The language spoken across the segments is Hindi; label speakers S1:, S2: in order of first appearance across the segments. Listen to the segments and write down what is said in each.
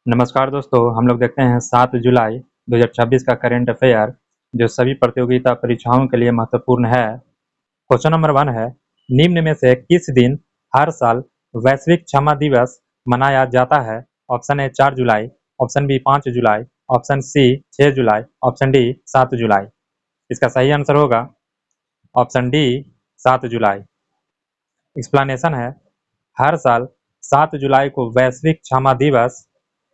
S1: नमस्कार दोस्तों, हम लोग देखते हैं 7 जुलाई 2026 का करंट अफेयर जो सभी प्रतियोगिता परीक्षाओं के लिए महत्वपूर्ण है। क्वेश्चन नंबर 1 है, निम्न में से किस दिन हर साल वैश्विक क्षमा दिवस मनाया जाता है? ऑप्शन ए 4 जुलाई, ऑप्शन बी 5 जुलाई, ऑप्शन सी 6 जुलाई, ऑप्शन डी 7 जुलाई। इसका सही आंसर होगा ऑप्शन डी 7 जुलाई। एक्सप्लेनेशन है, हर साल 7 जुलाई को वैश्विक क्षमा दिवस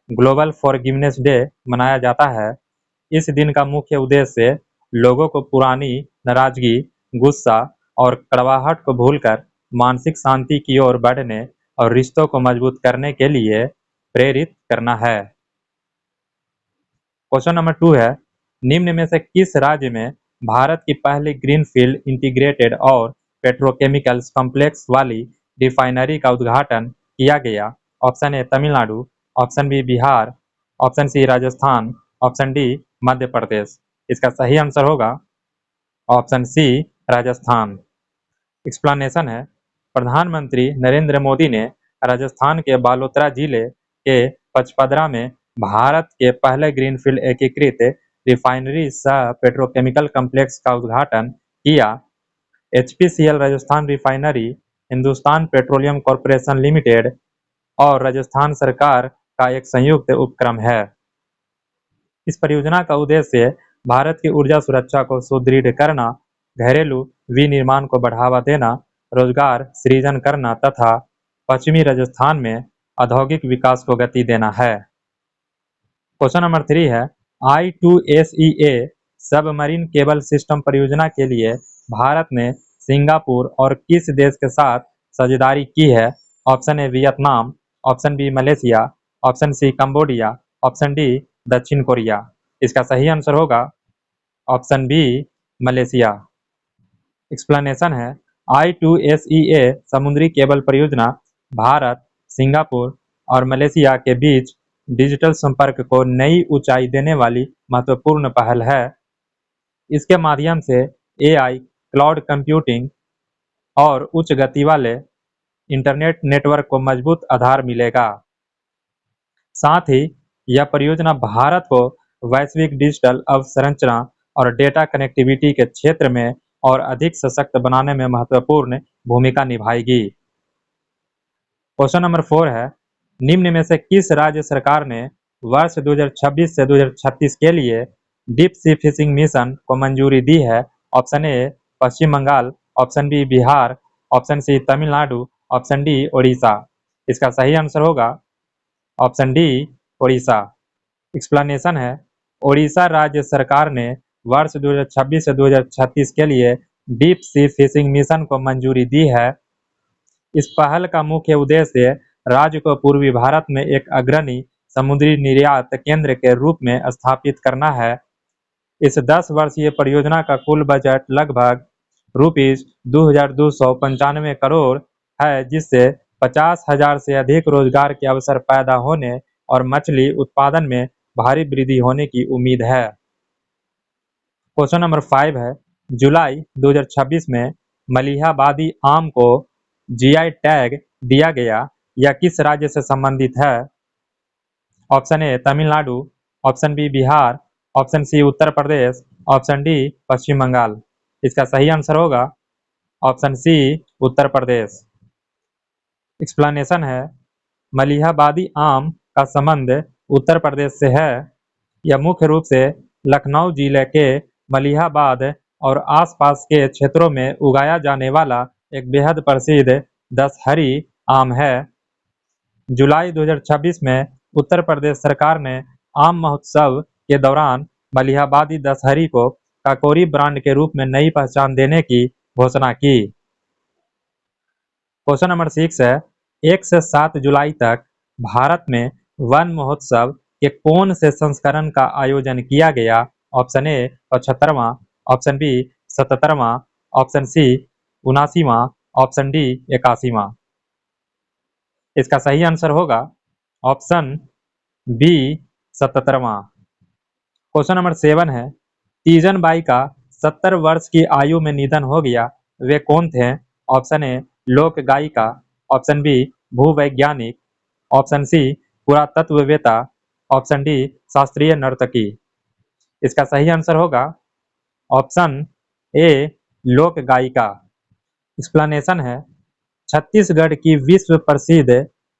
S1: ग्लोबल फॉरगिवनेस डे मनाया जाता है। इस दिन का मुख्य उद्देश्य लोगों को पुरानी नाराजगी, गुस्सा और कड़वाहट को भूलकर मानसिक शांति की ओर बढ़ने और रिश्तों को मजबूत करने के लिए प्रेरित करना है। क्वेश्चन नंबर 2 है, निम्न में से किस राज्य में भारत की पहली ग्रीनफील्ड इंटीग्रेटेड और पेट्रोकेमिकल्स कॉम्प्लेक्स वाली रिफाइनरी का उद्घाटन किया गया? Option A Tamil Nadu, option B Bihar, option C Rajasthan, option D Madhya Pradesh. इसका सही आंसर होगा ऑप्शन सी राजस्थान। एक्सप्लेनेशन है, प्रधानमंत्री नरेंद्र मोदी ने राजस्थान के बालोतरा जिले के पचपदरा में भारत के पहले ग्रीनफील्ड एकीकृत रिफाइनरी सह पेट्रोकेमिकल कॉम्प्लेक्स का उद्घाटन किया। HPCL Rajasthan refinery, Hindustan petroleum corporation limited और राजस्थान सरकार का एक संयुक्त उपक्रम है। इस परियोजना का उद्देश्य भारत की ऊर्जा सुरक्षा को सुदृढ़ करना, घरेलू विनिर्माण को बढ़ावा देना, रोजगार सृजन करना तथा पश्चिमी राजस्थान में औद्योगिक विकास को गति देना है। क्वेश्चन नंबर 3 है, I2SEA सबमरीन केबल सिस्टम परियोजना के लिए भारत ने सिंगापुर और किस देश के साथ साझेदारी की है? Option A Vietnam, option B Malaysia, option C Cambodia, option D दक्षिण कोरिया। इसका सही आंसर होगा ऑप्शन बी मलेशिया। एक्सप्लेनेशन है, I2SEA समुद्री केबल परियोजना भारत, सिंगापुर और मलेशिया के बीच डिजिटल संपर्क को नई ऊंचाई देने वाली महत्वपूर्ण पहल है। इसके माध्यम से AI, क्लाउड कंप्यूटिंग और उच्च गति वाले इंटरनेट नेटवर्क को मजबूत आधार मिलेगा। साथ ही यह परियोजना भारत को वैश्विक डिजिटल अवसंरचना और डेटा कनेक्टिविटी के क्षेत्र में और अधिक सशक्त बनाने में महत्वपूर्ण भूमिका निभाएगी। क्वेश्चन नंबर 4 है, निम्न में से किस राज्य सरकार ने वर्ष 2026 से 2036 के लिए डीप सी फिशिंग मिशन को मंजूरी दी है? Option A Paschim Bengal, option B Bihar, option C Tamil Nadu, option D Odisha. इसका सही आंसर होगा ऑप्शन डी ओडिशा। एक्सप्लेनेशन है, ओडिशा राज्य सरकार ने वर्ष 2026 से 2036 के लिए डीप सी फिशिंग मिशन को मंजूरी दी है। इस पहल का मुख्य उद्देश्य राज्य को पूर्वी भारत में एक अग्रणी समुद्री निर्यात केंद्र के रूप में स्थापित करना है। इस 10 वर्षीय परियोजना का कुल बजट लगभग ₹2295 करोड़ है, जिससे 50,000 से अधिक रोजगार के अवसर पैदा होने और मछली उत्पादन में भारी वृद्धि होने की उम्मीद है। क्वेश्चन नंबर 5 है, जुलाई 2026 में मलिहाबादी आम को GI टैग दिया गया, यह किस राज्य से संबंधित है? Option A Tamil Nadu, option B Bihar, option C Uttar Pradesh, option D Paschim Bangal. इसका सही आंसर होगा ऑप्शन सी उत्तर प्रदेश। एक्सप्लेनेशन है, मलिहाबादी आम का संबंध उत्तर प्रदेश से है। यह मुख्य रूप से लखनऊ जिले के मलिहाबाद और आसपास के क्षेत्रों में उगाया जाने वाला एक बेहद प्रसिद्ध दशहरी आम है। जुलाई 2026 में उत्तर प्रदेश सरकार ने आम महोत्सव के दौरान मलिहाबादी दशहरी को काकोरी ब्रांड के रूप में नई पहचान देने की घोषणा की। क्वेश्चन नंबर 6 है, 1 से 7 जुलाई तक भारत में वन महोत्सव के कौन से संस्करण का आयोजन किया गया? ऑप्शन ए 75वां, ऑप्शन बी 77वां, ऑप्शन सी 79वां, ऑप्शन डी 81वां। इसका सही आंसर होगा ऑप्शन बी 77वां। क्वेश्चन नंबर 7 है, तीजन बाई का 70 वर्ष की आयु में निधन हो गया, वे कौन थे? ऑप्शन ए लोक गायिका, ऑप्शन बी भूवैज्ञानिक, ऑप्शन सी पुरातत्ववेत्ता, ऑप्शन डी शास्त्रीय नर्तकी। इसका सही आंसर होगा ऑप्शन ए लोक गायिका। एक्सप्लेनेशन है, छत्तीसगढ़ की विश्व प्रसिद्ध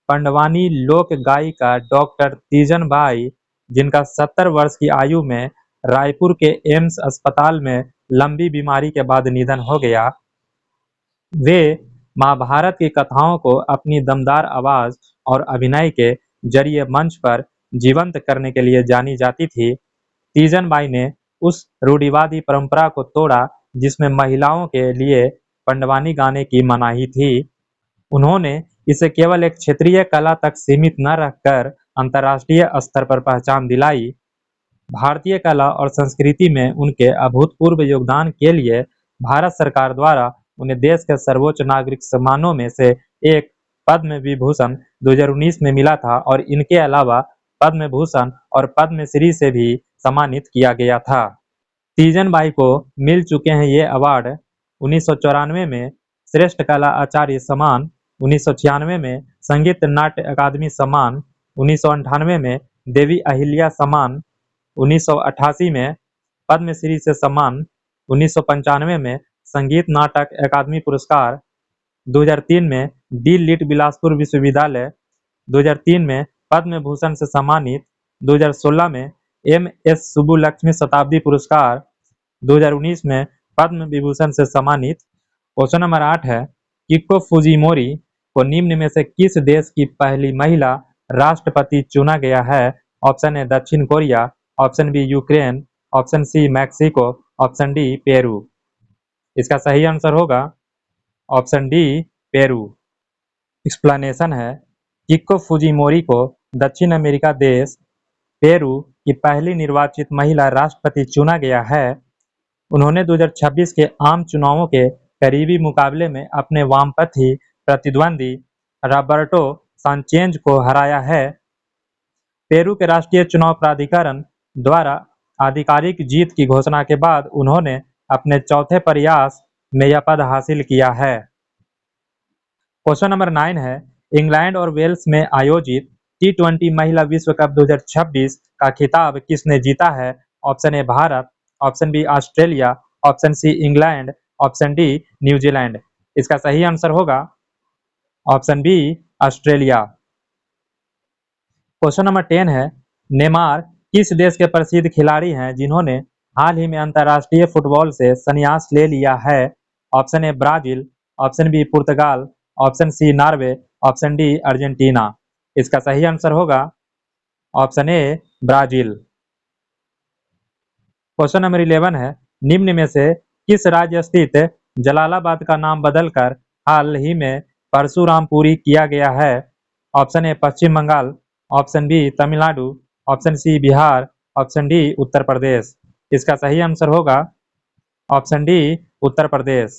S1: पंडवानी लोक गायिका डॉक्टर तीजन बाई, जिनका 70 वर्ष की आयु में रायपुर के एम्स अस्पताल में लंबी बीमारी के बाद निधन हो गया, वे महाभारत की कथाओं को अपनी दमदार आवाज और अभिनय के जरिए मंच पर जीवंत करने के लिए जानी जाती थी। तीजन बाई ने उस रूढ़िवादी परंपरा को तोड़ा जिसमें महिलाओं के लिए पंडवानी गाने की मनाही थी। उन्होंने इसे केवल एक क्षेत्रीय कला तक सीमित न रखकर अंतर्राष्ट्रीय स्तर पर पहचान दिलाई। भारतीय कला और संस्कृति में उनके अभूतपूर्व योगदान के लिए भारत सरकार द्वारा उन्हें देश के सर्वोच्च नागरिक सम्मानों में से एक पद्म विभूषण 2019 में मिला था और इनके अलावा पद्म भूषण और पद्मश्री से भी सम्मानित किया गया था। तीजन बाई को मिल चुके हैं ये अवार्ड 1994 में श्रेष्ठ कला आचार्य सम्मान, 1996 में संगीत नाट्य अकादमी सम्मान, 1998 में देवी अहिल्या सम्मान, 1988 में पद्मश्री से सम्मान, 1995 में संगीत नाटक अकादमी पुरस्कार, 2003 में डी लिट बिलासपुर विश्वविद्यालय, 2003 में पद्म भूषण से सम्मानित, 2016 में एम.एस. सुब्बुलक्ष्मी शताब्दी पुरस्कार, 2019 में पद्म विभूषण से सम्मानित। क्वेश्चन नंबर 8 है, किको फुजिमोरी को निम्न में से किस देश की पहली महिला राष्ट्रपति चुना गया है? ऑप्शन ए दक्षिण Korea, option B Ukraine, option C Mexico, option D Peru. इसका सही आंसर होगा ऑप्शन डी पेरू। एक्सप्लेनेशन है, किको फुजिमोरी को दक्षिण अमेरिका देश पेरू की पहली निर्वाचित महिला राष्ट्रपति चुना गया है। उन्होंने 2026 के आम चुनावों के करीबी मुकाबले में अपने वामपंथी प्रतिद्वंदी रॉबर्टो सांचेज को हराया है। पेरू के राष्ट्रीय चुनाव प्राधिकरण द्वारा आधिकारिक जीत की घोषणा के बाद उन्होंने अपने चौथे प्रयास में यह पद हासिल किया है। क्वेश्चन नंबर 9 है, इंग्लैंड और वेल्स में आयोजित T20 महिला विश्व कप 2026 का खिताब किसने जीता है? Option A Bharat, option B Australia, option C England, option D New Zealand. इसका सही आंसर होगा option B Australia. Question number 10 है, नेमार किस देश के प्रसिद्ध खिलाड़ी हैं जिन्होंने हाल ही में अंतर्राष्ट्रीय फुटबॉल से संन्यास ले लिया है? Option A Brazil, option B पुर्तगाल, option C Norway, option D Argentina. इसका सही आंसर होगा option A Brazil. Question number 11 है, निम्न में से किस राज्य स्थित जलालाबाद का नाम बदलकर हाल ही में परशुरामपुरी किया गया है? Option A Paschim Bengal, option B Tamil Nadu, option C Bihar, option D Uttar Pradesh. इसका सही आंसर होगा option D Uttar Pradesh.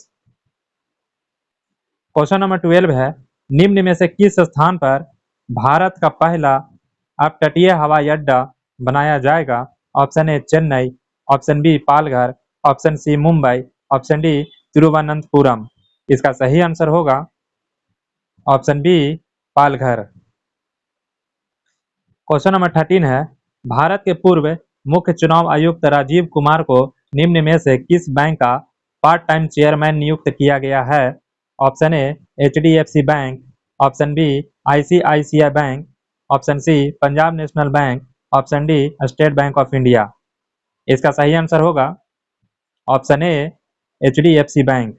S1: Question number 12 है, निम्न में से किस स्थान पर भारत का पहला अपतटीय हवाई अड्डा बनाया जाएगा? Option A Chennai, option B Palghar, option C Mumbai, option D Thiruvananthapuram. इसका सही आंसर होगा option B Palghar. Question number 13 है, भारत के पूर्व मुख्य चुनाव आयुक्त राजीव कुमार को निम्न में से किस बैंक का पार्ट टाइम चेयरमैन नियुक्त किया गया है? Option A HDFC bank, option B ICICI bank, option C Punjab national bank, option D state bank of India. इसका सही आंसर होगा ऑप्शन ए HDFC बैंक।